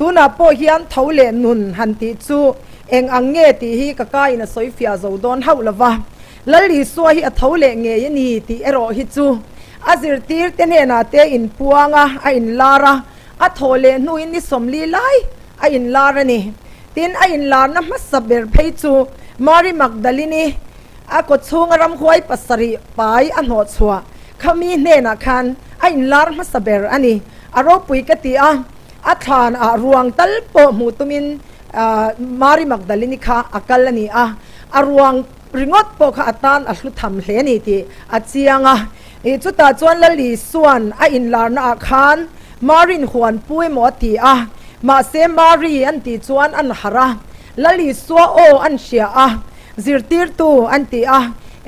tu na po hian Thawhlehna Nun han ti chu eng ange ti hi ka kai na soifia zo don hau lawa lalli suwa hi a Thawhleh nge ni ti ero hi chu azir tir te ne na te in puanga a in lara a Thawhlehna Nu in ni somli lai a in lara ni tin a in lar na masaber phei chu Mary Magdalene a ko chunga ram khwai pasari pai a no chua khami ne na khan a in lar masaber ani aro pui ka ti a than a ruang tal po mu tumin Mary Magdalene kha akal ani a ruang ringot po kha atan a hlu tham hle ni ti a chianga e chuta chuan lali suan a in lar na khan Marin huan pui mo ti ma se Mary an ti chuan an hara lali suwa o an sia zirtir tu an ti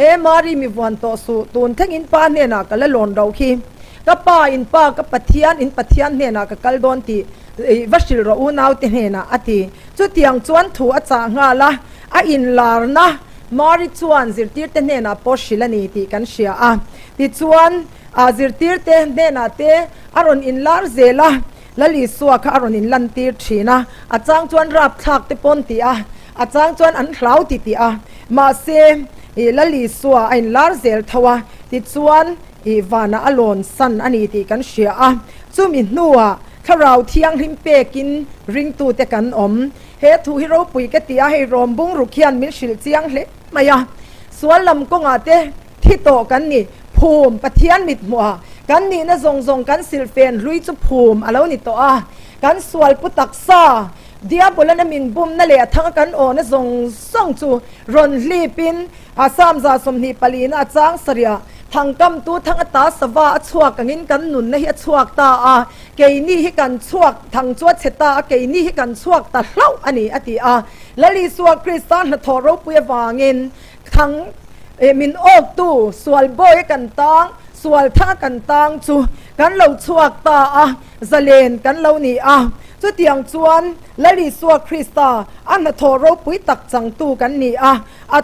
e Mary mi wan to su tun thengin pa ne na kala lon ro khi ka pa in pathian ne na ka kal don ti vasil ro u nau te ne na ati chu tiang chuan thu a cha nga la a in lar na Mary chuan zirtir te ne na po shilani ti kan sia ti chuan zirtir te ne na te aron in lar zela lali suwa kha aron in lan tir thina a chang chuan rap thak te pon ti a chang chuan an hlau ti ma se lali suwa in lar zel thawa ti chuan vana alon san ani ti kan sia chumi nuwa tharau thiang him pekin ring tu te kan om he thu hero pui ka tia he rom bung rukhian min shil chiang hle maya sualam ko nga te thi to kan ni phum pathian mit muwa kan ni na zawng kan silfen lui chu phum alo ni to kan sual putak sa dia bolana min bum na le thang kan o na zawng chu ron hlipin asam za somni palina chang saria thangkam tu thang ata sawa chuak angin kan nun na hi chuak ta keini hi kan chuak thang chuat cheta keini hi kan chuak ta hlau ani ati lali suak kristan na thoro pui wangin thang min ok tu sual boy kan tang sual tha kan tang chu kan lo chuak ta zalen kan lo ni chu tiang chuan lali suak krista an thoro pui tak chang tu kan ni a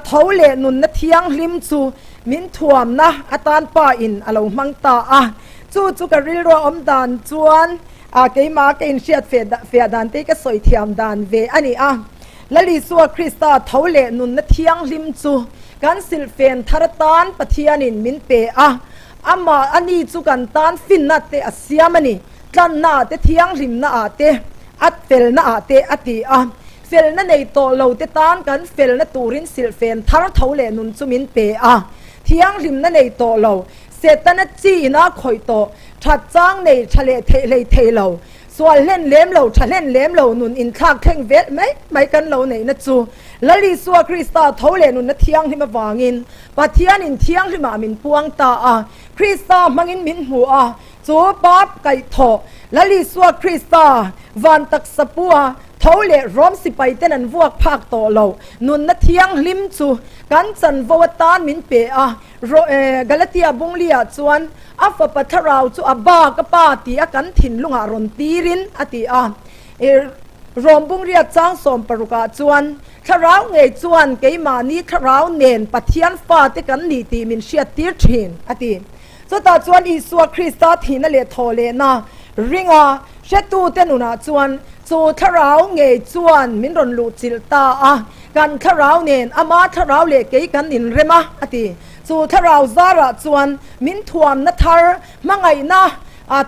Thawhleh Nun na thiang hlim chu min thuam na atan pa in alo mang ta chu ka rilro om dan chuan keima ke in hriat fe dan te ka soi thiam dan ve ani lali suak krista Thawhleh Nun na thiang hlim chu kan silfen tharatan pathianin min pe ama ani chu kan tan fin na te asiamani tlan na te thiang hlim na ate at fel na ate ati fel na nei to lo te tan kan fel na turin silfen thar Thawhleh Nun chu min pe thiang hlim na nei to lo setana chi na khoi to that chang nei thale thei lo swal len lem lo thalen lem lo nun in thak theng vet mai kan lo nei na chu lali suwa krista Thawhleh Nun na thiang hima wangin pathian in thiang hima min puang ta krista mangin min hu chu pap kai tho lali suwa krista van tak sapua Thawhleh rom sipai ten an vuak phak to lo nun na thiang hlim chu kan chan vowatan min pe Galatia bunglia chuan afa patharau chu aba ka pa ti kan thin lunga ron tirin ati rom bungria chang sawm paruka chuan tharau ngei chuan keima ni tharau nen pathian fa te kan ni ti min hriat tir thin ati chota chuan Isua Krista thina le Thawhlehna ringa shetu tenuna chuan chu tharau ngei chuan min ron lu chil ta kan tharau nen ama tharau le ke kan in rema ati chu tharau zara chuan min thuam na thar mangai na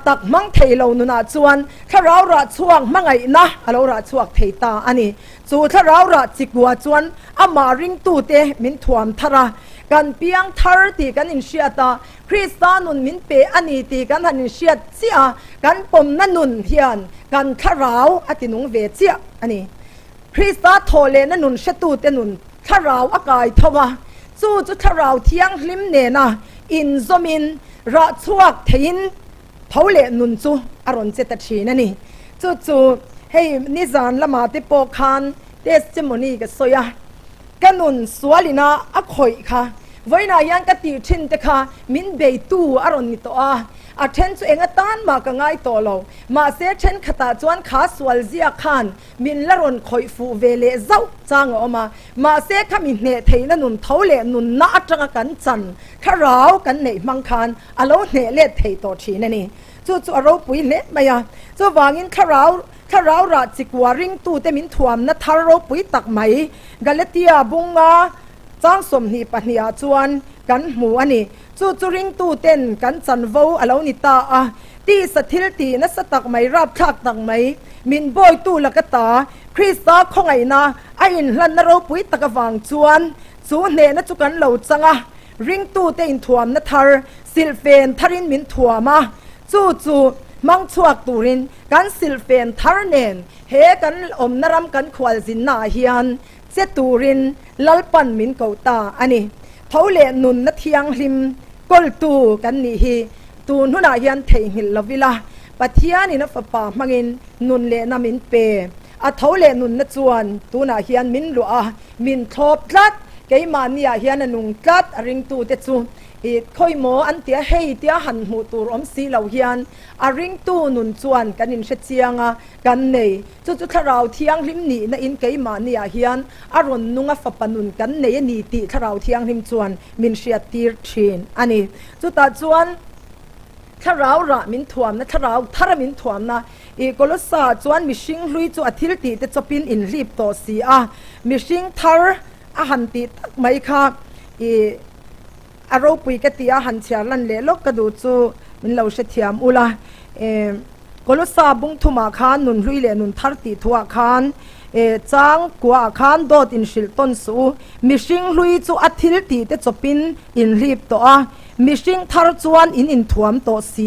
tak mang thei lo nuna chuan tharau ra chuang mangai na alo ra chuak thei ta ani chu tharau ra chikwa chuan ama ring tu te min thuam thara kan piang thar ti kan in hriata Krista nun min pe ani ti kan han in hriat chia kan pom na nun hian kan tharau atinung ve chia ani Krista Thawhlehna Nun shetu te nun tharau akai thawa chu tharau thiang hlim ne na in zomin ra chuak thein Thawhleh Nun chu aron cheta thina ni chu hei nizan lamahte po khan testimony ka soya kanun swalina a khoi kha voina yang ka ti thin te kha min be tu aron ni to a then chu enga tan ma ka ngai to lo ma se then khata chuan kha swal zia khan min laron khoi fu vele zau chang oma ma se khamin ne theina nun Thawhleh Nun na atanga kan chan tharau kan nei mang khan alo ne le thei to thina ni chu aro pui le maya chu wangin tharau ถ้าเราราจิกวาริงตู้เตมินถวมนะทารโรปุยตักไหมกาเลติยาบุงงาจ้างสมหีปะเนียจวนกันหมูอันนี้จูริงตู้เต้นกันจันโวอลาวนิตาตีสถิลตีนัสตักไหมรับทักตักไหมมินบอยตู้ละกตาคริสตาคงไงนะไอ้อินลันนารปุยตะกวางจวนจูเนนะจุกันเหล่าจังริงตู้เต้นถวมนะทาร์ซิลเฟนทารินมินถวมาจูมังชวกตุรินกันซิลเฟนทาร์เนนเฮกันอมนรำกันควาลสินนาเฮียนเจตุรินลัลปันมินเกาตาอันนี้เท่าเลนุนนัทยังหิมกลตูกันนี่ฮีตูนุนาเฮียนเทหิลลวิลาปัทยานี่นับป่ามังินนุนเลนามินเปเท่าเลนุนนัจวนตูนาเฮียนมินลัวมินทบลัดเกยมานี่เฮียนนุงกัดริงตูเตจูอีค่อยโมอันเตียเฮเตียหันหูตูรอมสีเหล่าเฮียนริงตูนุนจวนกันอินเชเชียงกันเนยจุทราวเทียงริมนี่นะอินเกยมานี่เฮียนรอนนุงฟับปนุนกันเนยนีติทราวเทียงริมจวนมินเชียตีร์ชินอันนี้จุตาจวนทราวระมินถวมนะทราวทารมินถวมนะอีกลสาจวนมิชิงลุยจูอธิลติเตจปินอินรีบโตสีมิชิงทาร์หันติตักไม่ค่ะอีอารมณ์ปุยกติหันเชียรันเล่ลกกระดูจูมันเราเสียเทียมอุลากลสาบุงทุมาคานนุนลุยเลนุนทาร์ติทัวคานจ้างกัวคานโดดอินชิลต้นสูมิชิงลุยจูอธิลติเตจปินอินรีบโตมิชิงทาร์จวนอินถวมโตสี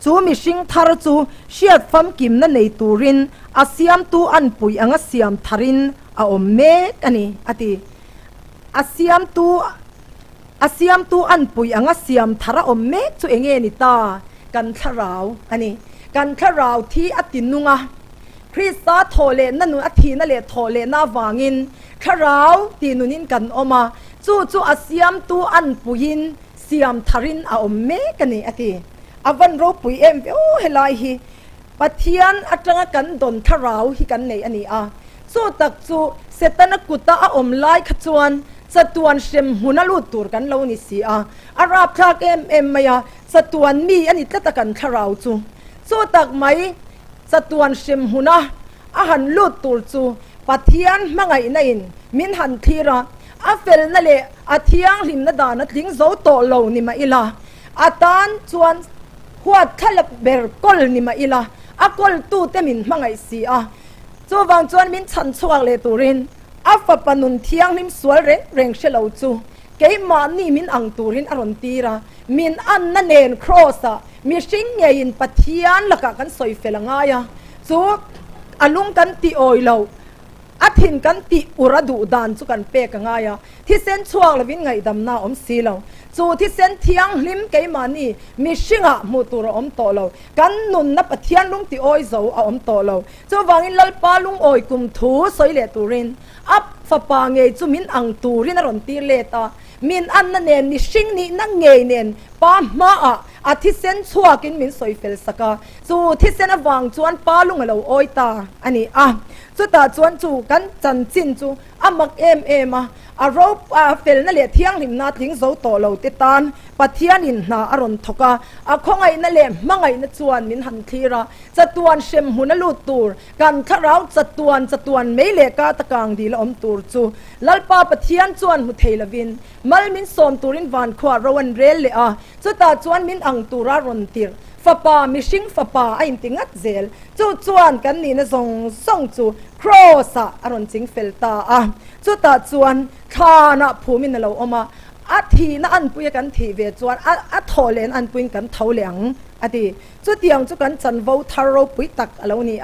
จูมิชิงทาร์จูเชียดฟัมกิมนั่นในตูรินอาเซียมตูอันปุยอังอาเซียมทารินอมเมกอันนี้อติอาเซียมตูอันปุยอังอาเซียมทาระอมเมกจูเองเอนิตากันทาราวอันนี้กันทาราวที่อตินุงคริสตาโทเลนันนุอธินั่นเลโทเลนาวางินทาราวตีนุนินกันออกมาจูอาเซียมตูอันปุยินเซียมทารินอมเมกันนี่อติอวันโรปุยเอ็มโอเฮลายฮีปัทยานอัตรังกันดนทาราวฮีกันนี่อันนี้จูตักจูเสตนักกุตาอมไลขจวนสตวนเชมหุนลูตูร์กันเลวนิสีอาราบทักเอ็มมายาสตวนมีอันนี้ตะกันทาราวจูตักไม่สตวนเชมหุนะหันลูตูร์จูปัทยานมังไงนั่นมินหันทีระเฟลนั่นเลยอาเทียงริมนาดานัดลิงโซโตโลนิมาอิลาตันจวนหัวทะเลเบอร์กอลนิมาอิลากอลตูเตมินมังไงสีจูวางจวนมินชันชวกเลตุรินฟับปนุนเทียงนิมสวยเร่งเชลาวจูเกยมานี่มินอังตุรินอรอนตีระมินอันนั่นเองครอสมีสิ่งใหญ่อินปัทยานละกันสอยเฟลงายจูอลุงกันตีโอยเลวอาทินกันตีอุระดูดานจูกันเปกง่ายที่เส้นชวกละวินไงดำนาอมสีเลวจูที่เส้นเทียงลิมเกยมานี่มีสิ่งมูตุระอมโตเลวกันนุนนับเทียนลุงตีโอยโซอมโตเลวจูวางินลัลปาลุงโอยกุมทูสอยเลตุรินฟับปางเงยจูมินอังตูรินรอนตีเลตามินอันนั่นเองนิชิงนี่นั่งเงยเนนป้ามาอาทิเซนชัวกินมินสอยเฟลสกาจูทิเซนวางจวนป้าลุงเราโอยตาอันนี้จูตาจวนจูกันจันจินจูมักเอ็มรบเฟลนั่นเลยเที่ยงริมนาทิ้งโซโตเราติดตานปัทยานินนาอรอนทกคงไงนั่นเลยมังไงนั่นจวนมินหันทีระจะตวนเชมหุนลูตูร์กันทาราวจะตวนไม่เลกาตะกังดีละอมตูร์จูลัลปาปัทยานจวนมุเทลวินมัลมินสอมตูรินวันขวาราวันเรลเลยจูตาจวนมินอังตูรารอนตีร์ฟ้าป่ามิชิงฟ้าป่าไอ้ติงัดเซลจูจวนกันนี่นะส่งจูครอสอรอนจิงเฟลตาจูตาจวนทานะภูมินเราออกมาทีนะอันปุยกันทีเวจวนทอเลนอันปุยกันเท่าเหลียงทีจุดเดียงจุกันจันวทารโรปุยตักอะไรนี่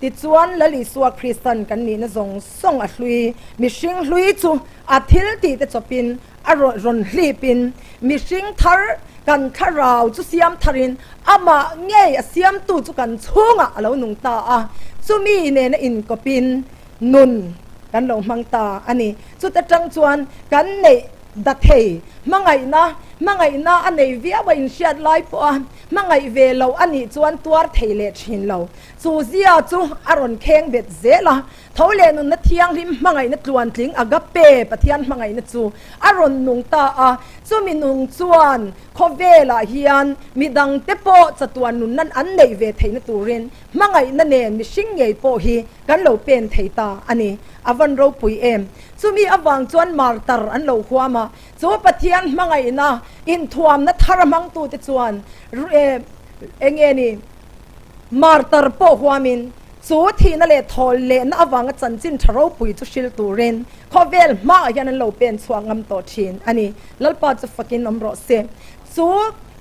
ติดจวนละลิสวคริสตันกันนี่นะส่งลุยมิชิงลุยจูทิลตีเตจปินรอนลีปินมิชิงทาร์กันทาราวจุเสียมทารินมาเงยเสียมตูจุกันช่วงอะไรนุ่งตาจุมีเนนอินกปินนุนกันลงมังตาอันนี้จุดตะจังจวนกันเนดัดเฮมังไงนะอันนี้เวียวันเชียดไลฟ์มังไงเวลอันนี้จวนตัวเทเลชินเราจูเซียจูอารอนเคงเบ็ดเซล่ะ Thawhlehna Nun na thiang lim mangai na tluan tling agape pathian mangai na chu aron nung ta a chu mi nung chuan khovela hian midang te po chatuan nun nan an nei ve theina turin mangai na nen mi sing ngei po hi kan lo pen theita ani avan ro pui em chu mi awang chuan martar an lo huama chu pathian mangai na in thuam na tharamang tu te chuan engeni martar po huamin chu thi na le Thawhlehna awanga chanchin tharo pui chu shil turin khovel ma hian an lo pen chuangam to thin ani lalpa chu fakin amro se chu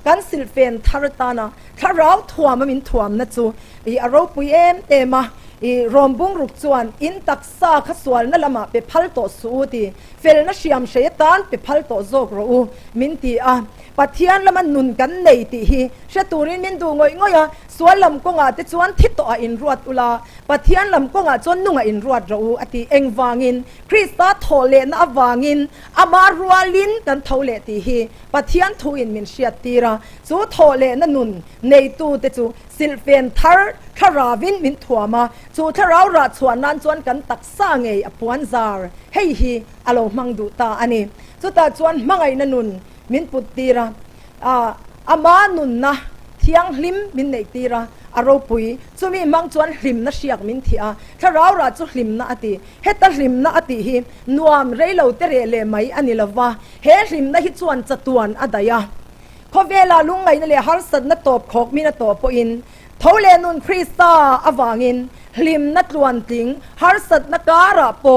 kan silfen thartana tharau thuam min thuam na chu I aro pui em tema I rombung ruk chuan in taksa khaswal na lama pe phal to su ti fel na siam shaitan pe phal to zok ro min ti a pathian laman nun kan nei ti hi shaturin min du ngoi ngoya sualam ko nga te chuan thito a in ruat ula pathian lam ko nga chuan nunga in ruat ro ati eng wangin Krista Thawhlehna awangin ama rualin kan thole ti hi pathian thu in min siat tira chu Thawhlehna Nun nei tu te chu silfen thar tharawin min thuama chu tharau ra chuan nan chuan kan taksa ngei apuan zar hei hi alo mangdu ta ani chu ta chuan mangai na nun min putira ama nun na thiang hlim min nei tira aro pui chumi mang chuan hlim na siak min thia tharau ra chu hlim na ati heta hlim na ati hi nuam reilo te re le mai ani lawa he hlim na hi chuan chatuan adaya khovela lungai na le harsatna top khok mina to po in Thawhlehna Nun Krista awangin hlim na tluan ting harsatna kara po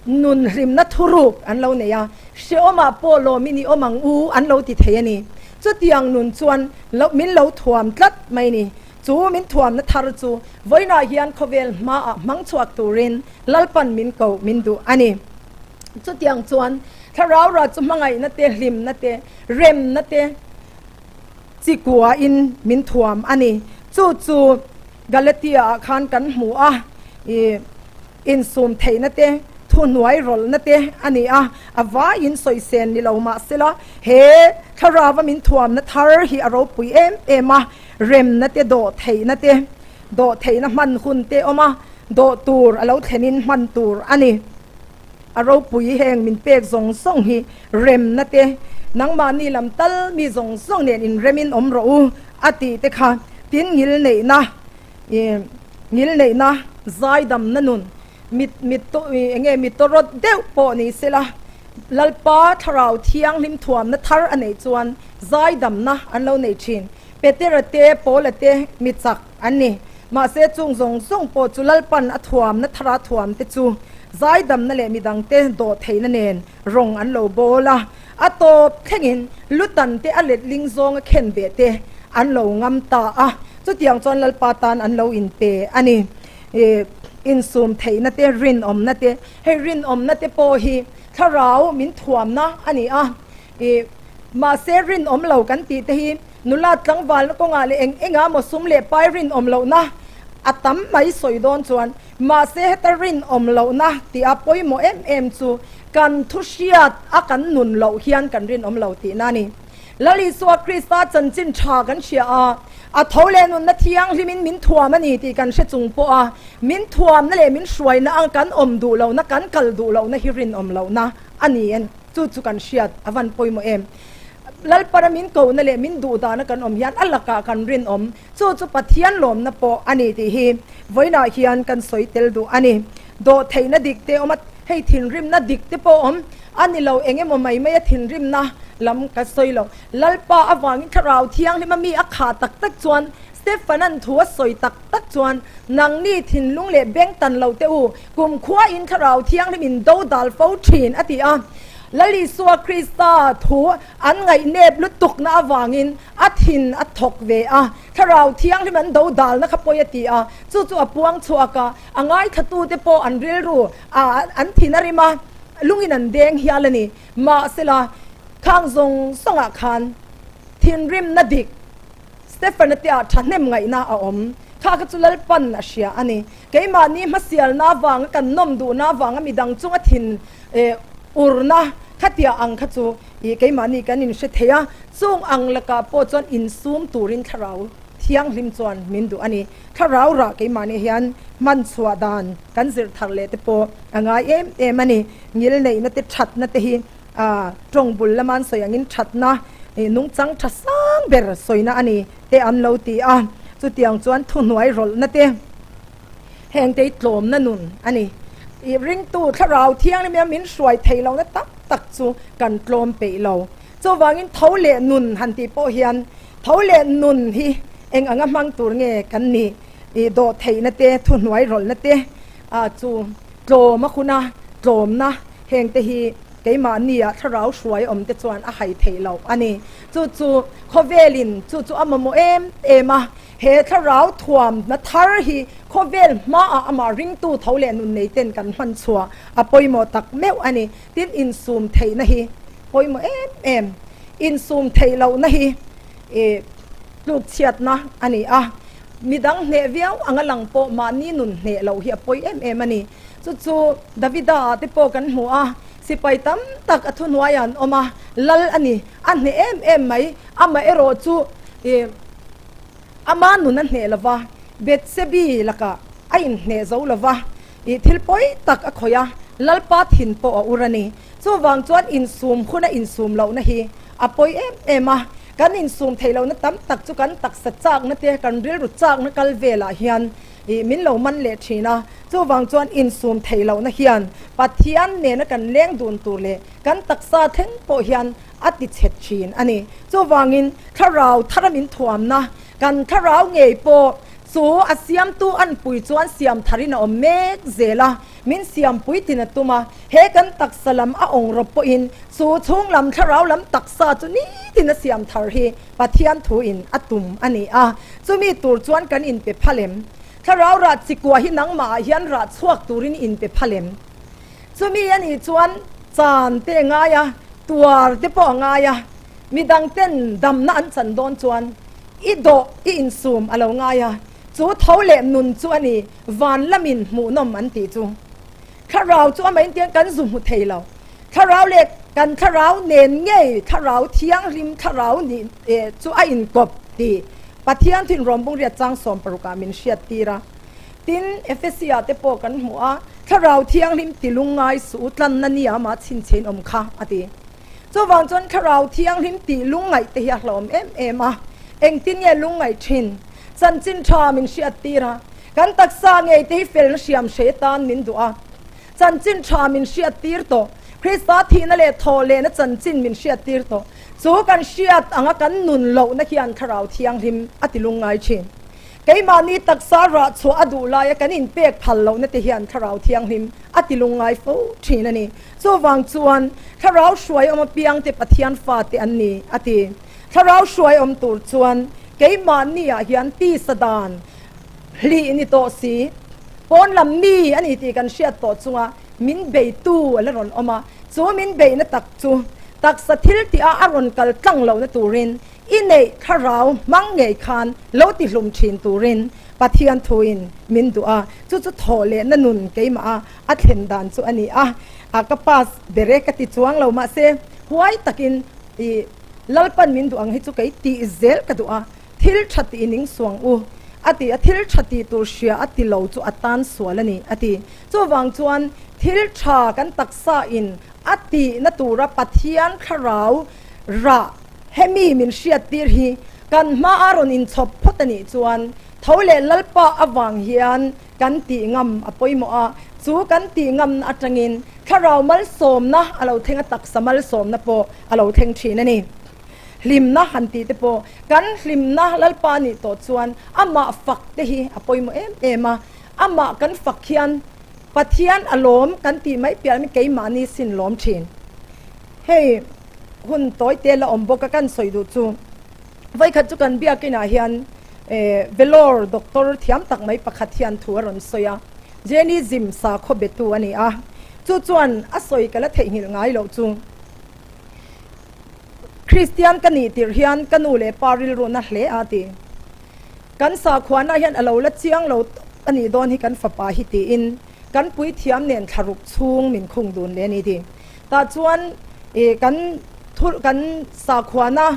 nun hlim na thuruk an lo neya sheoma po lo mini omang u an lo ti theyani chu tiang nun chuan lo min lo thuam tlat mai ni chu min thuam na thar chu voina hian khovel ma a mangchuak turin lalpan min ko min du ani chu tiang chuan tharau ra chu mangai na te hlim na te rem na te chikua in min thuam ani chu Galatia khan kan hmu a in sum theina te thunuai rol na te ani a awa in soisen ni lawma sela he tharawa min thuam na thar hi aro pui em ema rem na te do theina man hun te oma do tur alo thenin man tur ani aro pui heng min pek zawng hi rem na te nangma ni lam tal mi zawng nen in remin omro ati te kha tin ngil nei na zaidam na nun mit to rot deu po ni sela lalpa tharau thiang lim thuam na thar anei chuan zaidam na anlo nei thin peterate polate michak ani ma se chung zawng po chu lalpan a thuam na thara thuam te chu zaidam na le midang te do theina nen rong an lo bola atop thengin lutan te alet ling zong a khen be te an lo ngam ta a chu tiang chon lalpa tan an lo in pe ani in sum theina te rin om na te he rin om na te po hi tharau min thuam na ani a ma se rin om lo kan ti te hi nula tlangwal ko nga le enga mo sum le pai rin om lo na atam mai soidon chuan ma se heta rin om lo na ti apoi mo em chu kan thusiat akan nun lo hian kan rin om lo ti na ni lali suwa Krista chanchin tha kan sia a Thawhlehna Nun na thiang hlimin min thuam ani ti kan she chung po a min thuam na le min hruai na ang kan om du lo na kan kal du lo na hirin om lo na ani en chu kan siat avan poimo em lal para min ko na le min du da na kan om hian alaka kan rin om chu pathian lawm na po ani ti hi voina hian kan soitel du ani do theina dikte omat hei thin rim na dikte po om ani lo enge mo mai mai thin rim na lam ka soilo lalpa awangin tharau thiang lima mi akha tak chuan Stefanan thua soi tak chuan nang ni thin lung le beng tan lo te u kum khwa in tharau thiang limin do dal fo thin ati a lali suwa Krista thu an ngai nep lutuk na awangin athin athok ve a tharau thiang liman do dal na khapoi ati a chu apuang chuaka angai thatu te po an ril ru an thinarima lungin an deng hialani ma sela khang zong songa khan thin rim na dik Stefan atia thanem ngai na a om kha ka chulal pan na sia ani keima ni hmasial na wang kan nom du na wang midang chunga thin urna khatia ang khachu keima ni kan in she theya chung ang laka po chon in sum turin tharau เที่ยงริมจวนมินดูอันนี้ถ้าเราระเกมานี่เฮียนมันสวดานกันสิทางเลตโปงายมันนี่งิลในนัดชัดนัดฮีตรงบุลละมันสวยงินชัดนะนุ่งจังชัดสังเบรสวยนะอันนี้เตอันเลวตีจุดเตียงจวนทุนหน่วยรลนัดเตแห่งใจโลมนั่นนุ่นอันนี้ริงตู้ถ้าเราเที่ยงนี่มันมินสวยเทเรานะตักจูกันโลมเปเราจะวางินเท้าเล่นุ่นหันตีโปเฮียนเท้าเล่นุ่นฮีเองงมังตัวเงกันนี่โดดเทนัดเตทุนหน่วยรลนัดเตจูโลมะคุณนะโลมนะแห่งแต่ฮีเกมานี่ถ้าเราสวยแต่จวนหายเทเราอันนี้จู่โคเวลินจู่อามโมมาเฮถ้าเราถ่วมนัทาร์ฮีโคเวลมาริงตู้เท่าเลนุนในเต้นกันมันชัวปอยโมตักเมวอันนี้ตินอินซูมเทนะฮีปอยโมอินซูมเทเรานะฮีลูกเชียดนะอันนี้มีดังเนวิวอังลังโปมานี่นุนเนเราฮีปอยอันนี้จู่ดาวิดาติโปกันหัวสิไปตั้มตักทุนวายันออกมาลัลอันนี้อันนี้ไหมมาเอโรจูมานุนันเนลวะเบตเซบีละกะไอ้เนเจ้าละวะทิลปอยตักขอยาลัลปาทินโปอุรณีจู่วางจวนอินซูมคุณอินซูมเรานะฮีปอยมากันอินซูมเทเรานะตั้มตักจุกันตักสัจจางนะเตะกันเรียรุจางนะกัลเวลาเฮียนมินเรามันเละชีนะจู่วางจวนอินซูมเทเรานะเฮียนปัทยันเนนะกันเลี้ยงดูนตัวเลกันตักซาเทนโปเฮียนอติเฉดชีนอันนี้จู่วางินถ้าเราทารมินถ่วมนะกันถ้าเราเงยโปสู่อาเซียมตัวอันปุยจวนเสียมทารินาอเมกเซลามินเสียมปุยตินตุมาเฮกันตักสลัมองรบอินสู่ช่วงลำถ้าเราลำตักซาจุนี้ตินเสียมทารีปะเทียนทูอินอตุมอันนี้จุมีตัวจวนกันอินเปพะเลมถ้าเรารัดสิกัวหินังมาเฮียนรัดสวกตูรินอินเปพะเลมจุมีอันนี้จวนจานเตงายตัวเตปองายมีดังเต้นดำนันสันโดนจวนอีโดอินซูมอะไรง่ายจูเท้าเล่นุนจวนนี่วันละมินหมูนมอันตีจูถ้าเราจวนไม่เตียงกันซุ่มหุเทเราถ้าเราเล็กกันถ้าเราเน้นเง่ถ้าเราเที่ยงริมถ้าเรานี่จูอินกบตีปะเที่ยงถิ่นรวมบุรีจังสมปรุกามินเชียตีระตินเอฟเซียเตโปกันหัวถ้าเราเที่ยงริมติลุงไงสูตรันนันยามาชินเชนอมค่ะอดีจูวางจนถ้าเราเที่ยงริมติลุงไงเตียหลอมมาเองตินเยลุงไงชินจันจินชามินเชียตีระกันตักษาไงที่เฟลเชียมเชตานมินดัวจันจินชามินเชียตีร์โตคริสต์ทีนั่นเลยทอเลนะจันจินมินเชียตีร์โตสู้กันเชียตอังกันนุนโลนักยันถ้าเราเที่ยงริมอติลุงไงชินไกมานี่ตักษาระชัวอดูลายกันอินเปกพัลโลนักยันถ้าเราเที่ยงริมอติลุงไงฟูชินนี่สู้วางจวนถ้าเราช่วยอมเปียงเตปะเทียนฟาเตอันนี้อติถ้าเราช่วยอมตูจวนเกมานี่ยันตีสดานลีนี่โตสีปนลำมีอันนี้ตีกันเชียโตจัวมินเบยตูอะไรรอนออกมาจัวมินเบยนะตักจูตักสถิลที่อารอนกัลตั้งเรานะตูรินอินเนข้าเรามังเงยคานโลติลุมชินตูรินปะเทียนทูอินมินดูจู่ทอเลนนุนเกมาอัดเห็นดานจูอันนี้กระปัสเดเรกติจวงเรามาเซหวยตักินลัลปันมินดูอังให้จูเกตีเซลกระดูทิลชัดอินิงสวงอติทิลชัดตัวเชียอติเหลาจูอัตันสวลนี่อติจูวางจวนทิลชากันตักษาอินอตินตูระปะเทียนขราวระเฮมีมินเชียตีรีกันมาอารอนอินชอบพตนิจวนเท่าเลลปะอวังเฮียนกันตีงำปอยโมจูกันตีงำอัจงินขราวมัลสมนะเราเทงตักสมัลสมนะโปเราเทงชีนนี่ลิมนะหันตีเตโปกันลิมนะลัลปานิโตจวนมาฝักเตฮีปอยโมมามากันฝักเฮียนปะเทียนอารมณ์กันตีไม่เปลี่ยนไม่เกยมานี่สินล้อมชินเฮ้หุ่นตัวเตละอมบกกันสวยดูจูไว้ขัดจุกันเบียกินาเฮียนเวลอร์ด็อกเตอร์เทียมตักไม่ปักขัดเฮียนทัวรอนสวยเจนี่จิมสาขบเบตูอันนี้จูจวนสวยกันละเทหิลง่ายเราจูคริสเตียนกันนี่ติเฮียนกันอูเล่ปาริลรุนเล่อาตีกันสาขวานาเฮียนเราละเจียงเราอันนี้โดนให้กันฝปาฮิตีอินกันปุยเทียมเนียนทารุกชุงมินคงดูนเลนี่ดีแต่จวนกันทุกันสาขวานะ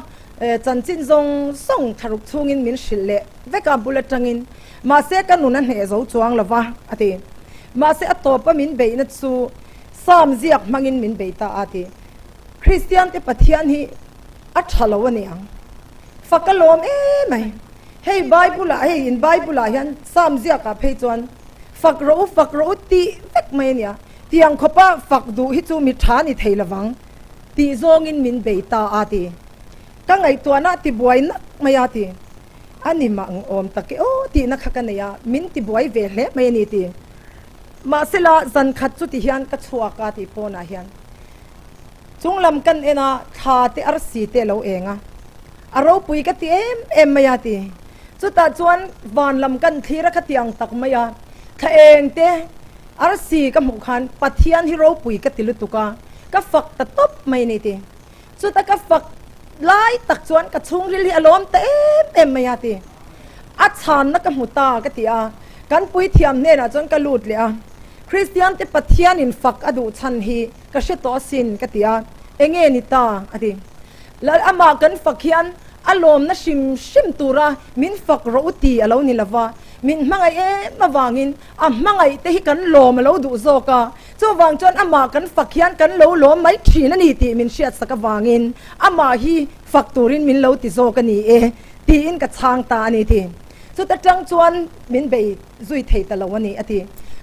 จันจินzawngส่งทารุกทุ่งอินมินสิเละเวกาบุลจังอินมาเสกันนุนันเหโจจวงละวะอติมาเสอตัวปมินเบยนัดซูสามเจียกมังอินมินเบยตาอติคริสเตียนเตปะเทียนฮีอัชลาวะเนียงฟักกะลอมไหมเฮ้ยไบเบิลเฮ้ยอินไบเบิลยันสามเจียกกับเพจวนฟักรู้ตีเวกไม่เนี่ยที่ยังขบะฟักดูฮิจูมิฐานิเทลวังตีzawngอินมินเบยตาอติกังไอตัวน่ะที่บวยนักไม่อาทีอันนี้มาอมตะเกโอที่นักขันเนี่ยมินที่บวยเวลเล่ไม่นี่ทีมาเสละจันขัดจุดที่เฮียนกัดชัวกาที่ปนเฮียนจงลำกันเอ็นะทาเตอร์สีเตเราเองอ่ะเราปุยกัดที่เอ็มไม่อาทีจุดตาจวนวันลำกันที่รักที่ยังตักไม่อาถ้าเองเตอร์สีกับมุขันปัทยันที่เราปุยกัดที่ลุตุกาก็ฝักตะตบไม่นี่ทีจุดตาก็ฝักไล่ตักชวนกระชุงริลมเต็มไม่ยาตีอัดชานนักมุตากติอากันปุยเทียมเนี่ยนะจนกระลุดเลยคริสเตียนที่ปะเทียนินฝักอดูชันฮีกระเชตอสินกติอาเองนิตาอดีแล้วอามากันฝักเฮียนอารมณ์น่ะชิมตูระมินฝักรู้ตีอารมณ์นี่ละว่ามินมังไอมาวางอินมังไอแต่ฮิกันโลมเราดูโซกาจวางจนอามากันฝักเฮียนกันโลไม่ทีนั่นนี่ตีมินเชียดสักวางอินอามาฮีฝักตูรินมินโลติโซกันนี่ตีอินกับช้างตานี่ทีสุดแต่จังจวนมินไปจุยเทตละวันนี้อที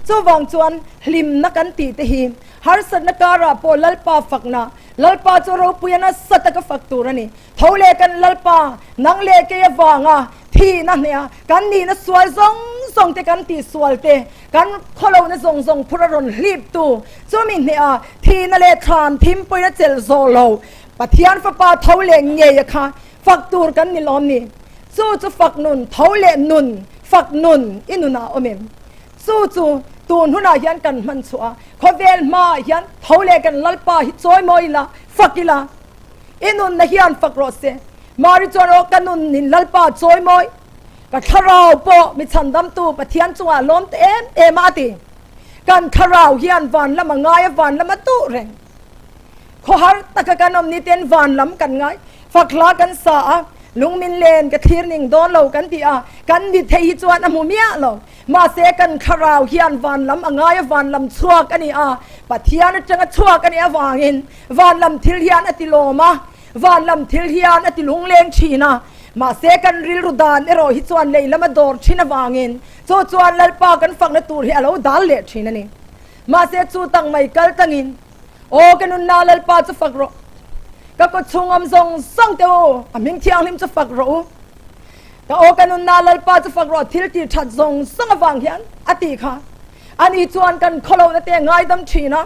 จวางจวนลิมนักกันตีเตฮีฮาร์สันนักการะโปลัลปาฝักนาลัลปาจเราปุยนะสัตกฝักตูรนี่เท่าเลกันลัลปานังเลกยวางาที่นั่นเนี่ยกันนี่นะสวยส่งแต่กันตีสวยเตกันขลุ่นส่งพระรอนรีบตูจวมินเนี่ยที่นั่นเลทานทิมปุยนะเจลโซโลปะเทียนฟ้าป่าเท่าเลงเงียค่ะฝักตูรกันนี่ล้อมนี่สู้จะฝักนุนเท่าเลนุนฝักนุนอินุนาอเมมสู้จูตูนหุนายันกันมันชัวขอเวลมายันเท่าเลกันลัลปาฮิตซอยมอยละฝักกิละอินุนนะยันฝักรสเซมาริจวนอกันนุนนินลัลปาซอยมอยกันคาราวโปมิชันดำตูปะเทียนจัวล้มเอมาติกันคาราวยันวันละมังไงวันละมาตุเรงขอหาตะกันอมนิเตนวันล้ำกันไงฝักลากันสาลุงมินเลนกับทีนิงโดนเรากันที่กันดิเทฮิจวนอมุเมียเรามาเสกันคาราวเฮียนวันลำง่ายวันลำชัวกันนี่ปะเทียนจังชัวกันนี่วางินวันลำทิลเฮียนอติโลมาวันลำทิลเฮียนอติลุงเลงชีนามาเสกันริลรุดานเอโรฮิจวนเลยละมาดอร์ชินวางินโจจวนลปากันฟังนตูเฮียเราดัลเลชินนี่มาเสจูตังไม่กัลตังินโอกันนุนนาลปาจะฟักรก็ชงzawngเตอมิงเทียงลิมจะฝักรู้ก็โอกันนุนนาลปาจะฝักรู้ทิลตีชัดzawngวางเฮียนอติค่ะอันนี้ชวนกันขลุ่นเตะง่ายดำชีนะ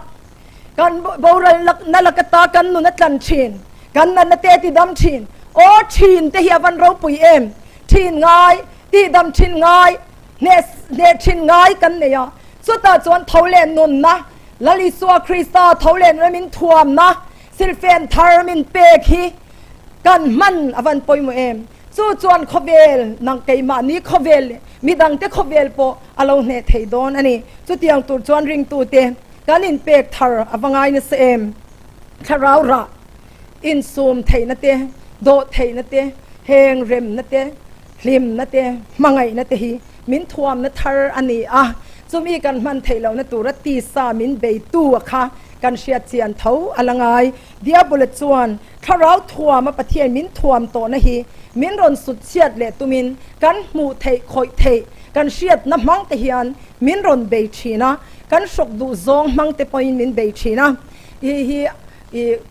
กันบรินัลกตากันนุนกันชีนกันนันเตติดำชีนโอชีนเตเฮียวันเราปุยชีนง่ายตีดำชีนง่ายเนชีนง่ายกันเนี่ยสุดท้ายชวนเท่าเลนนุนนะลลิสัวคริสตาเท่าเลนมินทวมนะสิลเฟนทาร์มินเปกีกันมันอวันปอยมือสู้จวนขบเวลนังเกมานี้ขบเวลมีดังเตขบเวลปออาลงเนเทดอนอันนี้สุดที่ยังตัวจวนริงตัวเตกันอินเปกทาร์อวังไงนี่เสมคาราวระอินซูมเทนเตโดเทนเตเฮงเรมนเตลิมนเตมังไงนเตฮีมินทวมนทาร์อันนี้จุมีกันมันเทเลนตัวรตีสามินเบตัวค่ะกันเชียเจียนเท้าอะไรไงเดียบุลจวนถ้าเราทัวมาประเทศมินทัวมโตนะฮีมินรอนสุดเชียดเลตุมินกันหมู่เทคอยเทกันเชียดน้ำมังเตียนมินรอนเบชีนะกันฉกดูzawngมังเตปอยมินเบชีนะ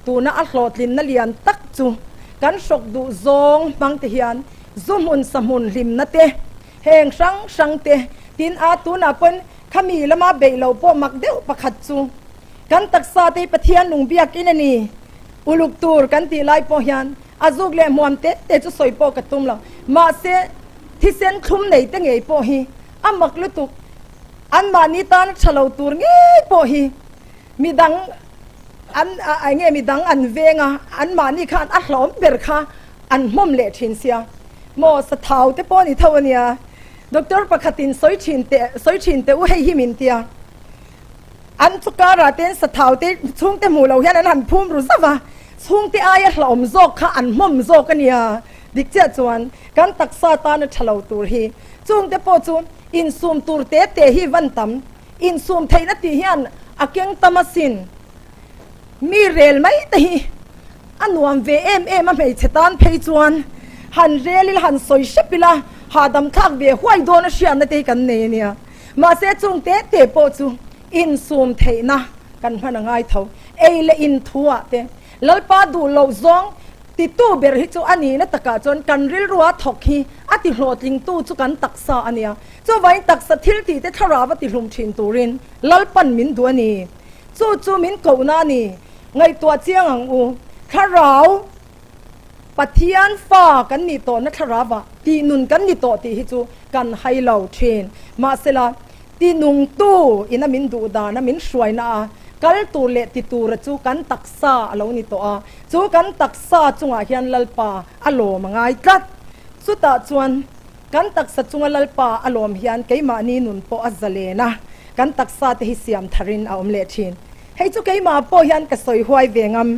ตัวน่าอัลลอดลินนั่นเลียนตักจูกันฉกดูzawngมังเตียนซุมุนสมุนลิมนะเตเฮงสังเตตินตัวน่าเป็นขมีละมาเบลเราพวกมักเดียวประคัดจูกันตักษาที่ปะเทียนหนุ่งเบียกินนี่อุลุกตูร์กันตีไล่ปอยันอาจุกเล่มวนเตจะสวยปอกระตุ้มเรามาเสที่เส้นทุ่มไหนตั้งไงปอฮีมักลุตุกอันมานิตานฉลาตูร์ไงปอฮีมีดังอันไอเงี้ยมีดังอันเวงอันมานี่ขันอัลลอมเบรค่ะอันมุมเละชินเสียโมสท้าวเตปอนี่เท่านี้ดอกเตอร์ประคตินสวยชินเตอุให้หิมินเตียอันสุการาเต้นสถาวเต้ช่วงเตมูเราเห็นอันหันพุ่มรู้สักว่า ช่วงที่อายหลอมโจกข้าอันม่อมโจกันเนี่ยดิเจ้าจวนกันตักซาตานฉลาวตัวฮีช่วงที่พอจวนอินซูมตัวเตะฮีวันตั้มอินซูมไทยนัดที่ยันอาเกียงตามาสินมีเรลไหมแต่ฮีอันวันเวมาไม่เชตันเพย์จวนหันเรลิหันสอยชิบละหาดำทักเบียห้วยโดนเชียนนัดที่กันเนี่ยมาเสียช่วงเตะพอจวนอินซูมไทยนะกันพนังไงเท่าเลอินทัวเตลัลปาดูโลซองติตู้เบรฮิจูอันนี้นะตะกาจนกันริลรัวถกฮีอติโหลติงตู้จุกันตักษาอันเนี้ยจูไว้ตักษาทิลตีเตทาราวติลุมชินตูรินลัลปันมินดัวนี้จูมินกูนานี่ไงตัวเจียงอังอูคาราวปัทยานฟ้ากันนี่โตนะทาราวะตีนุนกันนี่โตตีฮิจูกันไฮเหล่าเชนมาเสลาตีนุงตู้อินามินดูดานะมินสวยนะกัลตูเลติตูระจูกันตักษาอลาวนิโตอาจูกันตักษาจุงอาเฮียนลัลปาอโลมังไงกัดสุตาจวนกันตักษาจุงลัลปาอโลมเฮียนkeimaนี่นุนโปอัซเลนะกันตักษาเตหิเสียมทารินอาอมเลชินให้จูkeimaโปเฮียนกสอยหวยเวงม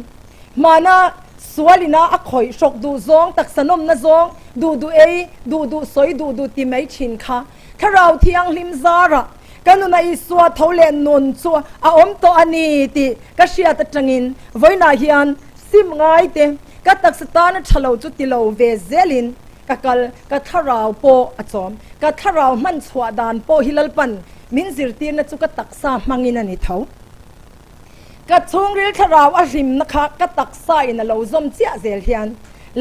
มานะสวลินาอคอยชกดูซองตักษนมนะซองดูสอยดูติไม่ชินค่ะถ้าเราเที่ยงลิมซาระกันนุนไอสัวทาวเลนนุนสัวอาอมโตอันนี้ติก็เชียตจังอินไว้นาเฮียนซิมง่ายเตก็ตักสตานฉลาวจุติลาวเวเซลินก็ทาราวโปอจอมก็ทาราวมันสวดานโปฮิลลปันมินซิรตีนจุก็ตักซามังอินันนิเทาก็ชงริลทาราวอาริมนะคะก็ตักซาอินลาวซอมเจียเซลเฮียน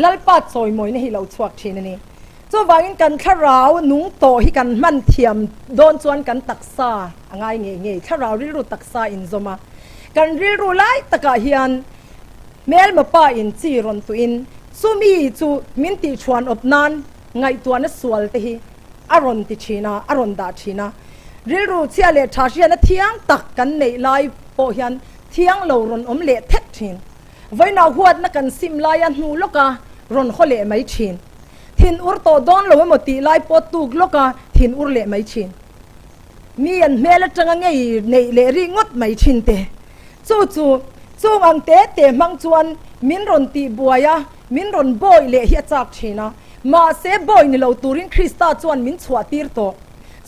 ลัลปัดซอยมวยนี่ฮิลาวชวกชินนี่จวางกันข้าราวนุงโตให้กันมันเทียมโดนชวนกันตักษาง่ายเงี้ยข้าราวริรุตักษาอินซมากันริรุไลตะกะเฮียนเมลมาป้าอินจีรอนตุอินสุมีจูมินติชวนอบนานไงตัวนั้นสวลเตฮีอารอนติชีนาอารอนดาชีนาริรุเชียเลชาเชียนเทียงตักกันในไลโปเฮียนเทียงเหลารอนอมเลเทกชินไว้นาหัวนักกันซิมลายันหูลกะรอนโคเลไม่ชินทินอุรโตดอนเราหมดตีไล่ปอตุกโลกาทินอุรเล่ไม่ชินมีอันเมลจังไงในเลริงดไม่ชินเตจูอังเตมังจวนมินรอนตีบัวยามินรอนบอยเล่เฮียจักชินะมาเซบอยนี่เราตูรินคริสตาจวนมินสวาตีร์โต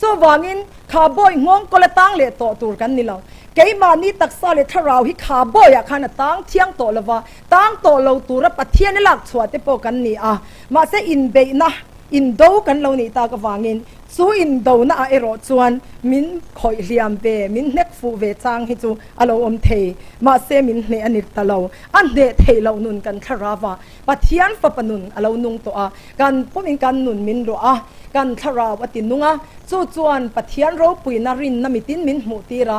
จูวางินขาบอยงงก็เลยตั้งเล่โตตูร์กันนี่เราkeima ni taksa le tharau hi kha boya khana tang thiang to lawa tang to lo tura pathian lak chhuate po kan ni a ma se in be na in do kan lo ni ta ka wangin chu in do na a ero chuan min khoi hliam ve min nek fu ve chang hi chu alo om thei ma se min hne anit ta lo an de thei lo nun kan tharawa pathian fa panun alo nung to a kan pomin kan nun min ro a kan tharaw atin nunga chuan pathian ro pui na rin na mitin min hmu tira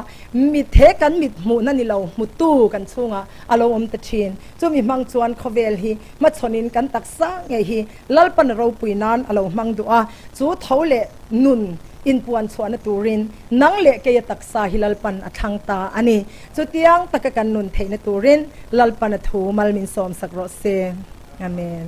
mi the kan mit hmu na ni lo mutu kan chunga alo om ta thin chu mi mang chuan khovel hi ma chonin kan taksa nge hi lalpan ro pui nan alo mang du a chu thole nun in puan chuan turin nang le ke taksa hi lalpan athang ta ani chu tiang takakan nun theina turin lalpan thu malmin som sakro se amen